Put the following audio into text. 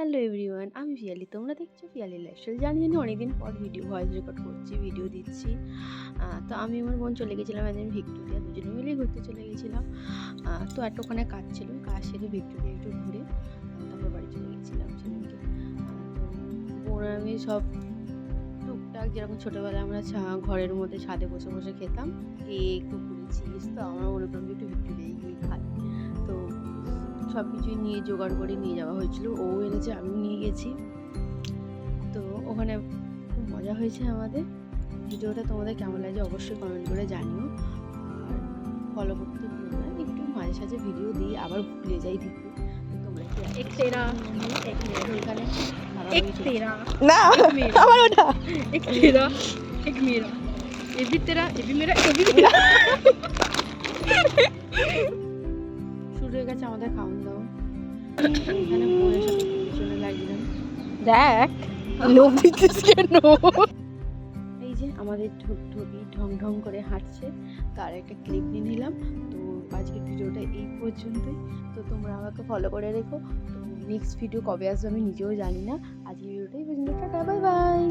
Hello everyone, আমি পিয়ালি। তোমরা দেখছো পিয়ালি লাইফস্টাইল। জানি অনেকদিন পর ভয়েস রেকর্ড করছি, ভিডিও দিচ্ছি। তো আমি আমার বোন চলে গেছিলাম একদিন ভিক্টোরিয়া, দুজনে মিলেই ঘুরতে চলে গেছিলাম। তো একটা ওখানে কাজ ছিল, কাজ সেরে ভিক্টোরিয়া একটু ঘুরে তারপর বাড়ি চলে গেছিলাম সেদিনকে। তো বোন আমি সব টুকটাক যেরকম ছোটোবেলায় আমরা ঘরের মধ্যে ছাদে বসে বসে খেতাম কেক, কুকুরি, চিজ, তো আমার মনে করলাম একটু ভিক্টোরিয়ায় গিয়ে খাই। তো সব কিছুই নিয়ে জোগাড় করে নিয়ে যাওয়া হয়েছিল, ও এনেছে, আমিও নিয়ে গেছি। তো ওখানে খুব মজা হয়েছে আমাদের। ভিডিওটা তোমাদের কেমন লাগে অবশ্যই কমেন্ট করে জানিও। আর ফলো করতে ভুলো না, একটু মাঝে সাঝে ভিডিও দিই, আবার ভুলে যাই দিতে। তো তোমরা কি এখানে না আমার ওটা শুরু হয়ে গেছে আমাদের খাওয়ান দাওয়া। এখানে বোনের সাথে দুজনে লাগলাম। দেখ লোভ দিচ্ছিস কেন? এই যে আমাদের ঢুকঢুকি ঢং ঢং করে হাঁটছে, তার একটা ক্লিপ নিয়ে নিলাম। তো আজকের ভিডিওটা এই পর্যন্তই। তো তোমরা আমাকে ফলো করে রেখো। তো নেক্সট ভিডিও কবে আসবে আমি নিজেও জানি না। আজকের ভিডিওটা এই পর্যন্ত, টাটা, বাই বাই।